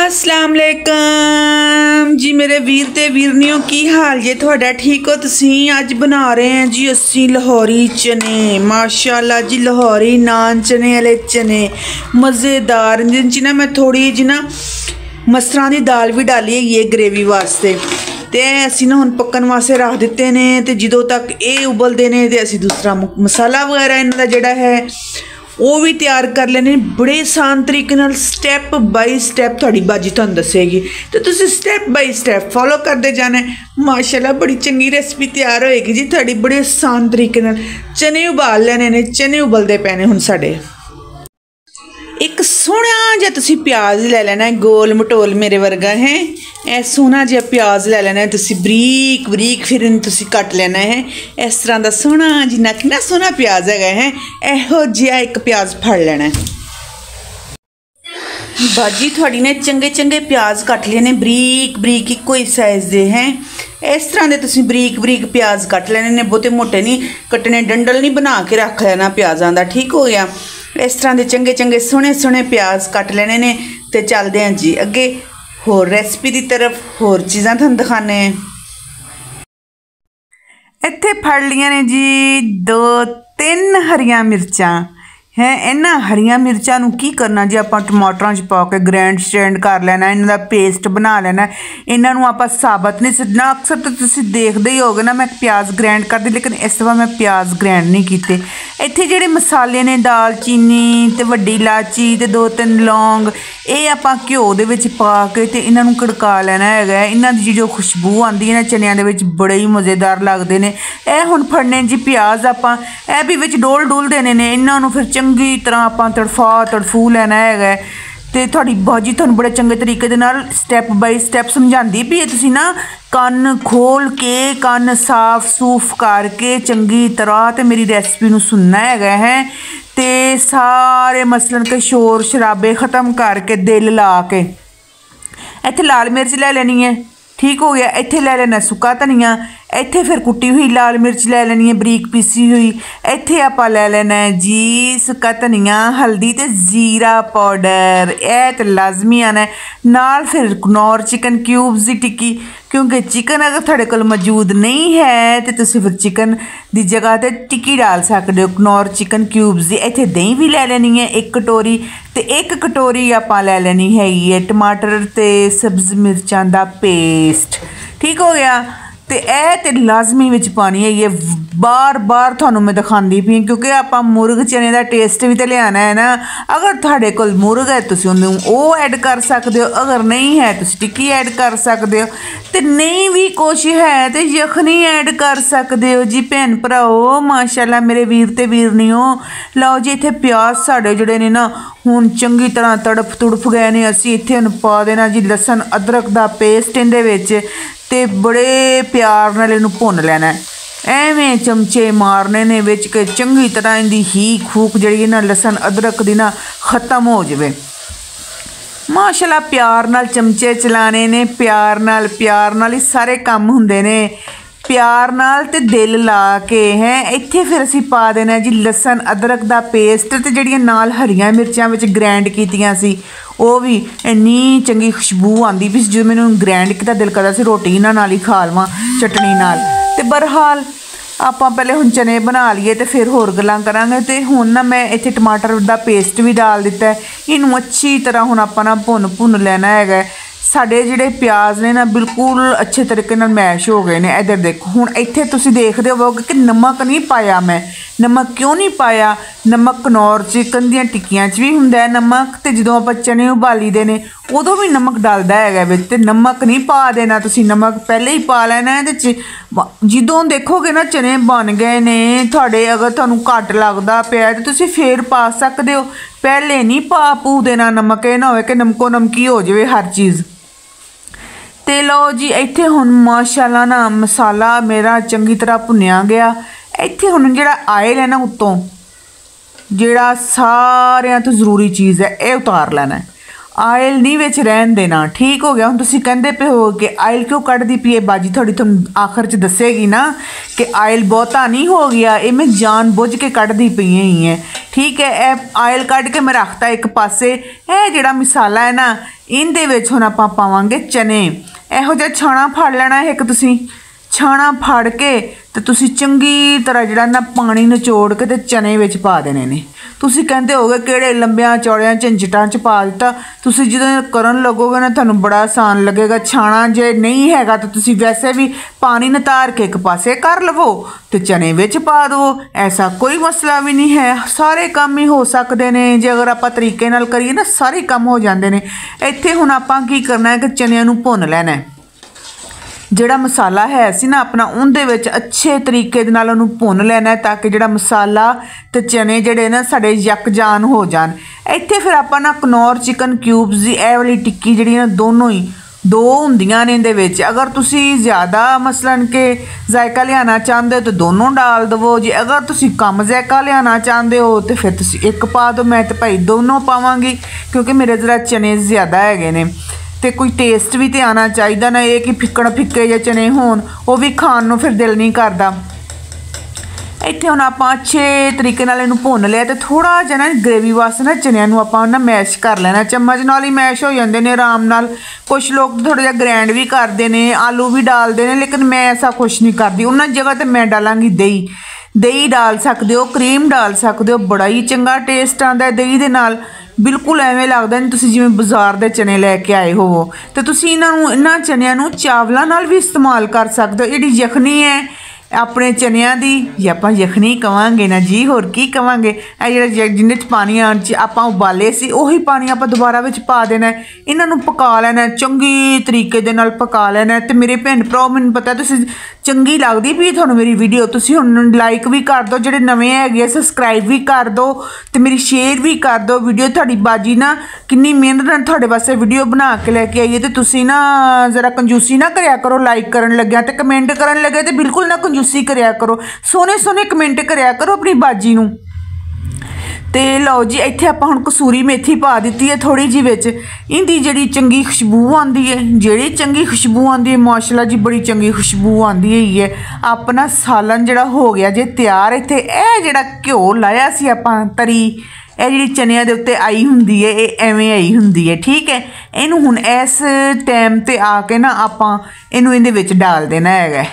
अस्सलाम वालेकुम जी मेरे वीर ते वीरनियों की हाल जे थोड़ा ठीक हो तुसी। अज बना रहे हैं जी अस्सी लाहौरी चने। माशाल्लाह जी लाहौरी नान चने वाले चने मज़ेदार, जिन च ना मैं थोड़ी जी ना मसरां दी दाल भी डाली है ये ग्रेवी वास्ते। तो असी ना हुण पक्कन वास्ते रख दिते ने, तो जो तक ये उबलते हैं तो असी दूसरा मसाला वगैरह इन्हां दा जिहड़ा है वो भी तैयार कर लेने। बड़े आसान तरीके नाल स्टैप बाई स्टैप थोड़ी बाजी तुहानूं दसेगी, तो तुसीं स्टैप बाई स्टैप फॉलो करते जाना। माशाल्लाह बड़ी चंगी रेसिपी तैयार होएगी जी थोड़ी बड़े आसान तरीके नाल। चने उबाल लेने ने, चने उबलते पे ने हुण साडे। एक सोहना जिहा तुसीं प्याज लै लेना है, गोल मटोल मेरे वर्गा है। ए सोहना जिहा प्याज लै लेना है तुसीं, बरीक बरीक फिर इन्हूं तुसीं कट लेना है। इस तरह का सोहना जिन्ना कितना सोहना प्याज है, इहो जिहा एक प्याज फड़ लेना है। बाजी थोड़ी ने चंगे चंगे प्याज कट लेने बरीक बरीक इक्को ही साइज़ दे हैं। इस तरह के तुसीं बरीक बरीक प्याज कट लेने ने, बहुते मोटे नहीं कटने, डंडल नहीं बना के रख लेना प्याज़ों का, ठीक हो गया। इस तरह के चंगे चंगे सोहने सोहने प्याज कट लेने ने। तो चलते हैं जी अगे होर रेसिपी की तरफ, होर चीज़ां तुहानूं दिखाने। इत्थे फड़ लिया ने जी 2-3 हरियां मिर्चां है। इन्हां हरियां मिर्चां नूं की करना जी, आपां टमाटरां च पा के ग्रैंड स्टैंड कर लेना, इन्हां दा पेस्ट बना लेना। इन्हां नूं आपां साबत नहीं सुट्टना। अक्सर तो तुसीं देखदे ही होगे ना मैं प्याज ग्रैंड करदी, लेकिन इस दफा मैं प्याज ग्रैंड नहीं कीते। इत्थे जिहड़े मसाले ने दालचीनी ते वड्डी इलाची ते 2-3 लौंग, ये आपां घ्यो दे विच पा के ते इन्हां नूं कड़का लेना हैगा। इन्हां दी जो खुशबू आंदी है ना चनियां दे विच बड़े ही मज़ेदार लगदे ने। ए हुण फड़ने जी प्याज आपां ए भी विच डोल डोल देने ने। इन्हां नूं फिर चंगी तरह आपां तड़फू लेना है। तो थोड़ी बाजी तुहानूं बड़े चंगे तरीके दे नाल स्टैप बाई स्टैप समझाती भी है। तुसीं ना कन्न खोल के कन्न साफ सूफ करके चंगी तरह तो मेरी रेसिपी नूं सुनना है। तो सारे मसलन के शोर शराबे ख़त्म करके दिल ला के इत्थे लाल मिर्च ले लेनी है, ठीक हो गया। इत्थे ले लेना सुक्का धनिया, इत्थे फिर कुटी हुई लाल मिर्च ले लेनी है बरीक पीसी हुई। इत्थे आपां ले लेना है जी सुक्का धनिया, हल्दी ते जीरा पाउडर, यह तो लाजमी आना है। नाल फिर कनौर चिकन क्यूब्स की टिक्की, क्योंकि चिकन अगर थोड़े कोल मौजूद नहीं है तो तुसीं फिर चिकन की जगह ते टिक्की डाल सकते हो, कनौर चिकन क्यूब्स की। इत्थे दही भी ले लेनी है 1 कटोरी, तो 1 कटोरी आपां ले लेनी है टमाटर ते सब्ज़ मिर्चां दा पेस्ट, ठीक हो गया। तो यह तो लाजमी विच पानी है, बार बार थानू मैं दिखाती पई क्योंकि आपां मुर्ग चने का टेस्ट भी तो लियाना है ना। अगर तुहाडे कोल मुर्ग है तुसीं उहनूं वो ऐड कर सकते हो, अगर नहीं है तुसीं टिक्की ऐड कर सकते हो, तो नहीं भी कुछ है तो यखनी ऐड कर सकते हो जी भैन भराओ। माशाल्लाह मेरे वीर ते वीरनियों, लो जी इत्थे प्याज साढ़े जोड़े ने ना हुण चंगी तरह तड़फ गए ने। असीं इत्थे हुण पा देना जी लसन अदरक दा पेस्ट इहदे विच, ते बड़े प्यार नाल इहनूं भुन लेना है। एवें चमचे मारने ने विच के चंगी तरह इहदी हीक फूक जिहड़ी ना लसन अदरक दी ना ख़त्म हो जाए। माशाल्लाह प्यार नाल चमचे चलाने ने, प्यार नाल ही सारे काम हुंदे ने, प्यार नाल ते दिल ला के हैं। इत्थे फिर असीं पा देना जी लसन अदरक दा पेस्ट, ते जिहड़ियां नाल हरियां मिर्चां विच ग्रैंड कीतियां सी वो भी इन्नी चंगी खुशबू आंदी भी जो मैनूं ग्रैंड किता दिल करदा सी रोटी इन्हां नाल ही खा लवां चटनी नाल। ते बहरहाल आपां पहले हुण चने बना लिए तो फिर होर गल्लां करांगे। तो हुण ना मैं इत्थे टमाटर दा पेस्ट भी डाल दिता है। इनू अच्छी तरह हुण आपां ना भुन लेना है। साडे जिहड़े प्याज ने ना बिल्कुल अच्छे तरीके नाल मैश हो गए ने। इधर देखो हुण इत्थे तुसीं देखदे होवोगे कि नमक नहीं पाया मैं। नमक क्यों नहीं पाया? नमक कनौर चिकन दीयां टिक्कियां च भी हुंदा है नमक, ते जदों आपां चने उबाली दे ने उदों भी नमक डलदा है विच, ते नमक नहीं पा देना तुसीं, नमक पहले ही पा लेना है। ते जदों देखोगे ना चने बन गए ने तुहाडे, अगर तुहानूं घट लगदा पिया ते तुसीं फिर पा सकदे हो, पहले नहीं पू देना नमक। ये ना होवे कि नमको नमकी हो जाए हर चीज़। ते लो जी इत्थे हुण माशाल्लाह ना मसाला मेरा चंगी तरह भुनिया गया। इत्थे हुण जिहड़ा आयल है ना उत्तों, जिहड़ा सारियां तो जरूरी चीज़ है, ये उतार लेना है। ਆਇਲ ਨਹੀਂ ਵਿੱਚ ਰਹਿਣ ਦੇਣਾ। ਠੀਕ ਹੋ ਗਿਆ। ਹੁਣ ਤੁਸੀਂ ਕਹਿੰਦੇ ਪਏ ਹੋ ਕਿ ਆਇਲ ਕਿਉਂ ਕੱਢਦੀ ਪਈ ਹੈ ਬਾਜੀ, ਤੁਹਾਨੂੰ ਆਖਰ 'ਚ ਦੱਸੇਗੀ ਨਾ ਕਿ ਆਇਲ ਬਹੁਤਾ ਨਹੀਂ ਹੋ ਗਿਆ, ਇਹ ਮੈਂ ਜਾਣ ਬੁੱਝ ਕੇ ਕੱਢਦੀ ਪਈ ਹੀ ਹੈ। ਠੀਕ ਹੈ। ਇਹ ਆਇਲ ਕੱਢ ਕੇ ਮੈਂ ਰੱਖਤਾ ਇੱਕ ਪਾਸੇ। ਇਹ ਜਿਹੜਾ ਮਸਾਲਾ ਹੈ ਨਾ, ਇਹਦੇ ਵਿੱਚ ਹੁਣ ਆਪਾਂ ਪਾਵਾਂਗੇ ਚਨੇ। ਇਹੋ ਜਿਹਾ ਛਾਣਾ ਫੜ ਲੈਣਾ ਇੱਕ, ਤੁਸੀਂ ਛਾਣਾ ਫੜ ਕੇ ਤੇ ਤੁਸੀਂ ਚੰਗੀ ਤਰ੍ਹਾਂ ਜਿਹੜਾ ਨਾ ਪਾਣੀ ਨਿਚੋੜ ਕੇ ਤੇ ਚਨੇ ਵਿੱਚ ਪਾ ਦੇਣੇ ਨੇ। ਤੁਸੀਂ ਕਹਿੰਦੇ ਹੋਗੇ ਕਿਹੜੇ ਲੰਬਿਆਂ ਚੌੜਿਆਂ ਝੰਜਟਾਂ 'ਚ ਪਾ ਦਿੱਤਾ। ਤੁਸੀਂ ਜਦੋਂ ਕਰਨ ਲੱਗੋਗੇ ਨਾ ਤੁਹਾਨੂੰ ਬੜਾ ਆਸਾਨ ਲੱਗੇਗਾ। ਛਾਣਾ ਜੇ ਨਹੀਂ ਹੈਗਾ ਤਾਂ ਤੁਸੀਂ ਵੈਸੇ ਵੀ ਪਾਣੀ ਨਿਤਾਰ ਕੇ ਇੱਕ ਪਾਸੇ ਕਰ ਲਵੋ ਤੇ ਚਨੇ ਵਿੱਚ ਪਾ ਦਿਓ। ਐਸਾ ਕੋਈ ਮਸਲਾ ਵੀ ਨਹੀਂ ਹੈ, ਸਾਰੇ ਕੰਮ ਹੀ ਹੋ ਸਕਦੇ ਨੇ ਜੇ ਅਗਰ ਆਪਾਂ ਤਰੀਕੇ ਨਾਲ ਕਰੀਏ ਨਾ, ਸਾਰੇ ਕੰਮ ਹੋ ਜਾਂਦੇ ਨੇ। ਇੱਥੇ ਹੁਣ ਆਪਾਂ ਕੀ ਕਰਨਾ ਹੈ ਕਿ ਚਨਿਆਂ ਨੂੰ ਭੁੰਨ ਲੈਣਾ ਹੈ। ਜਿਹੜਾ ਮਸਾਲਾ ਹੈ ਸੀ ਨਾ ਆਪਣਾ, ਉਹਦੇ ਵਿੱਚ ਅੱਛੇ ਤਰੀਕੇ ਦੇ ਨਾਲ ਉਹਨੂੰ ਭੁੰਨ ਲੈਣਾ ਤਾਂ ਕਿ ਜਿਹੜਾ ਮਸਾਲਾ ਤੇ ਚਨੇ ਜਿਹੜੇ ਨਾ ਸਾਡੇ ਯਕਜਾਨ ਹੋ ਜਾਣ। ਇੱਥੇ ਫਿਰ ਆਪਾਂ ਨਾ ਕਨੌਰ ਚਿਕਨ ਕਿਊਬਸ ਦੀ ਇਹ ਵਾਲੀ ਟਿੱਕੀ ਜਿਹੜੀ ਨਾ ਦੋਨੋਂ ਹੀ ਦੋ ਹੁੰਦੀਆਂ ਨੇ ਇਹਦੇ ਵਿੱਚ। ਅਗਰ ਤੁਸੀਂ ਜ਼ਿਆਦਾ ਮਸਲਨ ਕਿ ਜ਼ਾਇਕਾ ਲਿਆਉਣਾ ਚਾਹੁੰਦੇ ਹੋ ਤਾਂ ਦੋਨੋਂ ਡਾਲ ਦੇਵੋ। ਜੇ ਅਗਰ ਤੁਸੀਂ ਕਮ ਜ਼ਾਇਕਾ ਲਿਆਉਣਾ ਚਾਹੁੰਦੇ ਹੋ ਤਾਂ ਫਿਰ ਤੁਸੀਂ ਇੱਕ ਪਾ ਦਿਓ। ਮੈਂ ਤਾਂ ਭਾਈ ਦੋਨੋਂ ਪਾਵਾਂਗੀ ਕਿਉਂਕਿ ਮੇਰੇ ਜ਼ਰਾ ਚਨੇ ਜ਼ਿਆਦਾ ਹੈਗੇ ਨੇ ਤੇ ਕੋਈ ਟੇਸਟ ਵੀ ਤੇ ਆਉਣਾ ਚਾਹੀਦਾ ਨਾ, ਇਹ ਕਿ ਫਿੱਕੇ ਜਿਹੇ ਚਨੇ ਹੋਣ ਉਹ ਵੀ ਖਾਣ ਨੂੰ ਫਿਰ ਦਿਲ ਨਹੀਂ ਕਰਦਾ। ਇੱਥੇ ਹੁਣ ਆਪਾਂ ਅੱਛੇ ਤਰੀਕੇ ਨਾਲ ਇਹਨੂੰ ਭੁੰਨ ਲਿਆ ਤੇ ਥੋੜ੍ਹਾ ਜਿਹਾ ਨਾ ਗ੍ਰੇਵੀ ਵਾਸਤੇ ਨਾ ਚਨਿਆਂ ਨੂੰ ਆਪਾਂ ਨਾ ਮੈਸ਼ ਕਰ ਲੈਣਾ। ਚਮਚ ਨਾਲ ਹੀ ਮੈਸ਼ ਹੋ ਜਾਂਦੇ ਨੇ ਆਰਾਮ ਨਾਲ। ਕੁਛ ਲੋਕ ਥੋੜ੍ਹਾ ਜਿਹਾ ਗ੍ਰੈਂਡ ਵੀ ਕਰਦੇ ਨੇ, ਆਲੂ ਵੀ ਡਾਲਦੇ ਨੇ, ਲੇਕਿਨ ਮੈਂ ਐਸਾ ਕੁਛ ਨਹੀਂ ਕਰਦੀ। ਉਹਨਾਂ ਜਗ੍ਹਾ 'ਤੇ ਮੈਂ ਡਾਲਾਂਗੀ ਦਹੀਂ। ਦਹੀਂ ਡਾਲ ਸਕਦੇ ਹੋ, ਕਰੀਮ ਡਾਲ ਸਕਦੇ ਹੋ, ਬੜਾ ਹੀ ਚੰਗਾ ਟੇਸਟ ਆਉਂਦਾ ਦਹੀਂ ਦੇ ਨਾਲ। ਬਿਲਕੁਲ ਐਵੇਂ ਲੱਗਦਾ ਨਹੀਂ ਤੁਸੀਂ ਜਿਵੇਂ ਬਾਜ਼ਾਰ ਦੇ ਚਨੇ ਲੈ ਕੇ ਆਏ ਹੋਵੋ। ਤੇ ਤੁਸੀਂ ਇਹਨਾਂ ਚਨਿਆਂ ਨੂੰ ਚਾਵਲਾਂ ਨਾਲ ਵੀ ਇਸਤੇਮਾਲ ਕਰ ਸਕਦੇ ਹੋ। ਜਿਹੜੀ ਯਖਨੀ ਹੈ ਆਪਣੇ ਚਨਿਆਂ ਦੀ, ਜੇ ਆਪਾਂ ਯਖਨੀ ਕਵਾਂਗੇ ਨਾ ਜੀ, ਹੋਰ ਕੀ ਕਵਾਂਗੇ। ਇਹ ਜਿਹੜਾ ਜਿਹਦੇ 'ਚ ਪਾਣੀ ਆਉਣ 'ਚ ਆਪਾਂ ਉਬਾਲੇ ਸੀ ਉਹੀ ਪਾਣੀ ਆਪਾਂ ਦੁਬਾਰਾ ਵਿੱਚ ਪਾ ਦੇਣਾ। ਇਹਨਾਂ ਨੂੰ ਪਕਾ ਲੈਣਾ, ਚੰਗੀ ਤਰੀਕੇ ਦੇ ਨਾਲ ਪਕਾ ਲੈਣਾ। ਤੇ ਮੇਰੇ ਭੈਣ ਭਰਾ, ਮੈਨੂੰ ਪਤਾ ਤੁਸੀਂ ਚੰਗੀ ਲੱਗਦੀ ਵੀ ਤੁਹਾਨੂੰ ਮੇਰੀ ਵੀਡੀਓ, ਤੁਸੀਂ ਹੁਣ ਲਾਈਕ ਵੀ ਕਰ ਦਿਓ। ਜਿਹੜੇ ਨਵੇਂ ਹੈਗੇ ਸਬਸਕ੍ਰਾਈਬ ਵੀ ਕਰ ਦਿਓ ਤੇ ਮੇਰੀ ਸ਼ੇਅਰ ਵੀ ਕਰ ਦਿਓ ਵੀਡੀਓ। ਤੁਹਾਡੀ ਬਾਜੀ ਨਾ ਕਿੰਨੀ ਮਿਹਨਤ ਨਾਲ ਤੁਹਾਡੇ ਵਾਸਤੇ ਵੀਡੀਓ ਬਣਾ ਕੇ ਲੈ ਕੇ ਆਈਏ ਤੇ ਤੁਸੀਂ ਨਾ ਜ਼ਰਾ ਕੰਜੂਸੀ ਨਾ ਕਰਿਆ ਕਰੋ। ਲਾਈਕ ਕਰਨ ਲੱਗਿਆ ਤੇ ਕਮੈਂਟ ਕਰਨ ਲੱਗੇ ਤੇ ਬਿਲਕੁਲ ਨਾ ਕੰਜੂਸੀ ਕਰਿਆ ਕਰੋ। ਸੋਹਣੇ ਸੋਹਣੇ ਕਮੈਂਟ ਕਰਿਆ ਕਰੋ ਆਪਣੀ ਬਾਜੀ ਨੂੰ। ਤੇ ਲਓ ਜੀ, ਇੱਥੇ ਆਪਾਂ ਹੁਣ ਕਸੂਰੀ ਮੇਥੀ ਪਾ ਦਿੱਤੀ ਹੈ ਥੋੜੀ ਜਿਹੀ ਵਿੱਚ। ਇਹਦੀ ਜਿਹੜੀ ਚੰਗੀ ਖੁਸ਼ਬੂ ਆਉਂਦੀ ਹੈ, ਜਿਹੜੀ ਚੰਗੀ ਖੁਸ਼ਬੂ ਆਉਂਦੀ ਹੈ, ਮਾਸ਼ਾਅੱਲਾ ਜੀ ਬੜੀ ਚੰਗੀ ਖੁਸ਼ਬੂ ਆਉਂਦੀ ਹੈਗੀ ਹੈ। ਆਪਣਾ ਸਾਲਨ ਜਿਹੜਾ ਹੋ ਗਿਆ ਜੇ ਤਿਆਰ। ਇੱਥੇ ਇਹ ਜਿਹੜਾ ਘਿਓ ਲਾਇਆ ਸੀ ਆਪਾਂ ਤਰੀ, ਇਹ ਜਿਹੜੀ ਚਨਿਆਂ ਦੇ ਉੱਤੇ ਆਈ ਹੁੰਦੀ ਹੈ, ਇਹ ਐਵੇਂ ਆਈ ਹੁੰਦੀ ਹੈ। ਠੀਕ ਹੈ। ਇਹਨੂੰ ਹੁਣ ਇਸ ਟਾਈਮ 'ਤੇ ਆ ਕੇ ਨਾ ਆਪਾਂ ਇਹਨੂੰ ਇਹਦੇ ਵਿੱਚ ਡਾਲ ਦੇਣਾ ਹੈਗਾ।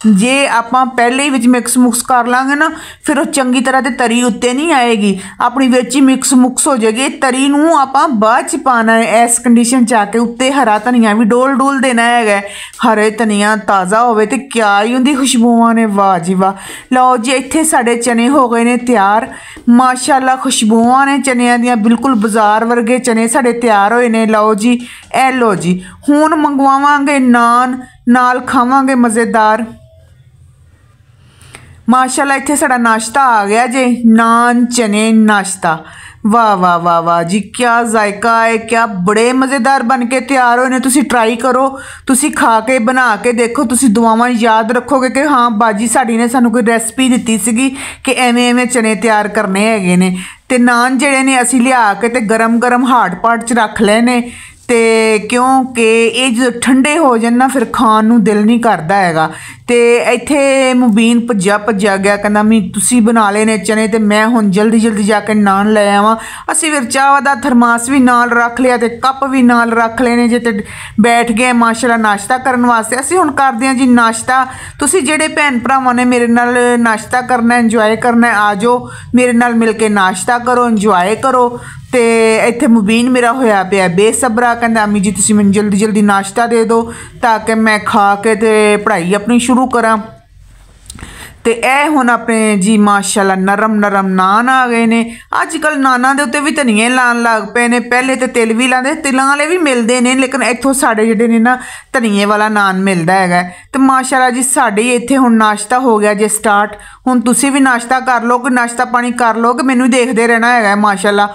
ਜੇ ਆਪਾਂ ਪਹਿਲੇ ਹੀ ਵਿੱਚ ਮਿਕਸ ਮੁਕਸ ਕਰ ਲਾਂਗੇ ਨਾ, ਫਿਰ ਉਹ ਚੰਗੀ ਤਰ੍ਹਾਂ ਤੇ ਤਰੀ ਉੱਤੇ ਨਹੀਂ ਆਏਗੀ, ਆਪਣੀ ਵਿੱਚ ਹੀ ਮਿਕਸ ਮੁਕਸ ਹੋ ਜਾਏਗੀ। ਤਰੀ ਨੂੰ ਆਪਾਂ ਬਾਅਦ 'ਚ ਪਾਉਣਾ ਹੈ। ਇਸ ਕੰਡੀਸ਼ਨ 'ਚ ਆ ਕੇ ਉੱਤੇ ਹਰਾ ਧਨੀਆ ਵੀ ਡੋਲ ਦੇਣਾ ਹੈਗਾ। ਹਰੇ ਧਨੀਆ ਤਾਜ਼ਾ ਹੋਵੇ ਤੇ ਕਿਆ ਹੀ ਉਹਦੀ ਖੁਸ਼ਬੂਆਂ ਨੇ, ਵਾਹ ਜੀ ਵਾਹ। ਲਓ ਜੀ, ਇੱਥੇ ਸਾਡੇ ਚਨੇ ਹੋ ਗਏ ਨੇ ਤਿਆਰ। ਮਾਸ਼ਾਅੱਲਾ ਖੁਸ਼ਬੂਆਂ ਨੇ ਚਨਿਆਂ ਦੀਆਂ, ਬਿਲਕੁਲ ਬਾਜ਼ਾਰ ਵਰਗੇ ਚਨੇ ਸਾਡੇ ਤਿਆਰ ਹੋਏ ਨੇ। ਲਓ ਜੀ, ਇਹ ਲਓ ਜੀ, ਹੁਣ ਮੰਗਵਾਵਾਂਗੇ ਨਾਨ, ਨਾਲ ਖਾਵਾਂਗੇ ਮਜ਼ੇਦਾਰ। ਮਾਸ਼ਾਅੱਲਾ ਇੱਥੇ ਸਾਡਾ ਨਾਸ਼ਤਾ ਆ ਗਿਆ ਜੇ, ਨਾਨ ਚਨੇ ਨਾਸ਼ਤਾ। ਵਾਹ ਵਾਹ ਵਾਹ ਵਾਹ ਜੀ, ਕਿਆ ਜ਼ਾਇਕਾ ਹੈ, ਕਿਆ ਬੜੇ ਮਜ਼ੇਦਾਰ ਬਣ ਕੇ ਤਿਆਰ ਹੋਏ ਨੇ। ਤੁਸੀਂ ਟਰਾਈ ਕਰੋ, ਤੁਸੀਂ ਖਾ ਕੇ ਬਣਾ ਕੇ ਦੇਖੋ, ਤੁਸੀਂ ਦੁਆਵਾਂ ਯਾਦ ਰੱਖੋਗੇ ਕਿ ਹਾਂ ਬਾਜੀ ਸਾਡੀ ਨੇ ਸਾਨੂੰ ਕੋਈ ਰੈਸਪੀ ਦਿੱਤੀ ਸੀਗੀ ਕਿ ਐਵੇਂ ਐਵੇਂ ਚਨੇ ਤਿਆਰ ਕਰਨੇ ਹੈਗੇ ਨੇ। ਤੇ ਨਾਨ ਜਿਹੜੇ ਨੇ ਅਸੀਂ ਲਿਆ ਕੇ ਤੇ ਗਰਮ ਗਰਮ ਹਾਟ ਪਾਟ 'ਚ ਰੱਖ ਲਏ ਨੇ। ਤੇ ਕਿਉਂਕਿ ਇਹ ਜਦੋਂ ਠੰਡੇ ਹੋ ਜਾਣ ਨਾ ਫਿਰ ਖਾਣ ਨੂੰ ਦਿਲ ਨਹੀਂ ਕਰਦਾ ਹੈਗਾ। ਤੇ ਇੱਥੇ ਮੁਬੀਨ ਭੱਜਿਆ ਗਿਆ, ਕਹਿੰਦਾ ਮੈਂ ਤੁਸੀਂ ਬਣਾ ਲਏ ਨੇ ਚਨੇ ਤੇ ਮੈਂ ਹੁਣ ਜਲਦੀ ਜਾ ਕੇ ਨਾਨ ਲੈ ਆਵਾਂ। ਅਸੀਂ ਫਿਰ ਚਾਹ ਦਾ ਥਰਮਾਸ ਵੀ ਨਾਲ ਰੱਖ ਲਿਆ ਤੇ ਕੱਪ ਵੀ ਨਾਲ ਰੱਖ ਲਏ ਨੇ ਜੇ, ਤੇ ਬੈਠ ਗਏ ਮਾਸ਼ਾਅੱਲਾ ਨਾਸ਼ਤਾ ਕਰਨ ਵਾਸਤੇ। ਅਸੀਂ ਹੁਣ ਕਰਦੇ ਹਾਂ ਜੀ ਨਾਸ਼ਤਾ। ਤੁਸੀਂ ਜਿਹੜੇ ਭੈਣ ਭਰਾਵਾਂ ਨੇ ਮੇਰੇ ਨਾਲ ਨਾਸ਼ਤਾ ਕਰਨਾ, ਇੰਜੋਏ ਕਰਨਾ, ਆ ਜਾਓ ਮੇਰੇ ਨਾਲ ਮਿਲ ਕੇ ਨਾਸ਼ਤਾ ਕਰੋ, ਇੰਜੋਏ ਕਰੋ। ਤੇ ਇੱਥੇ ਮੁਬੀਨ ਮੇਰਾ ਹੋਇਆ ਪਿਆ ਬੇਸਬਰਾ, ਕਹਿੰਦਾ ਅਮੀ ਜੀ ਤੁਸੀਂ ਮੈਨੂੰ ਜਲਦੀ ਨਾਸ਼ਤਾ ਦੇ ਦਿਓ ਤਾਂ ਕਿ ਮੈਂ ਖਾ ਕੇ ਤੇ ਪੜ੍ਹਾਈ ਆਪਣੀ ਸ਼ੁਰੂ ਕਰਾਂ। ਤੇ ਇਹ ਹੁਣ ਆਪਣੇ ਜੀ ਮਾਸ਼ਾਅੱਲਾ ਨਰਮ ਨਾਨ ਆ ਗਏ ਨੇ। ਅੱਜ ਕੱਲ੍ਹ ਨਾਨਾਂ ਦੇ ਉੱਤੇ ਵੀ ਧਨੀਏ ਲਾਉਣ ਲੱਗ ਪਏ ਨੇ। ਪਹਿਲੇ ਤੇ ਤਿਲ ਵੀ ਲਾਉਂਦੇ, ਤਿਲਾਂ ਵਾਲੇ ਵੀ ਮਿਲਦੇ ਨੇ, ਲੇਕਿਨ ਇੱਥੋਂ ਸਾਡੇ ਜਿਹੜੇ ਨੇ ਨਾ ਧਨੀਏ ਵਾਲਾ ਨਾਨ ਮਿਲਦਾ ਹੈਗਾ। ਤੇ ਮਾਸ਼ਾਅੱਲਾ ਜੀ ਸਾਡੇ ਇੱਥੇ ਹੁਣ ਨਾਸ਼ਤਾ ਹੋ ਗਿਆ ਜੇ ਸਟਾਰਟ। ਹੁਣ ਤੁਸੀਂ ਵੀ ਨਾਸ਼ਤਾ ਕਰ ਲਓ, ਕਿ ਨਾਸ਼ਤਾ ਪਾਣੀ ਕਰ ਲਓ, ਕਿ ਮੈਨੂੰ ਦੇਖਦੇ ਰਹਿਣਾ ਹੈਗਾ ਮਾਸ਼ਾਅੱਲਾ।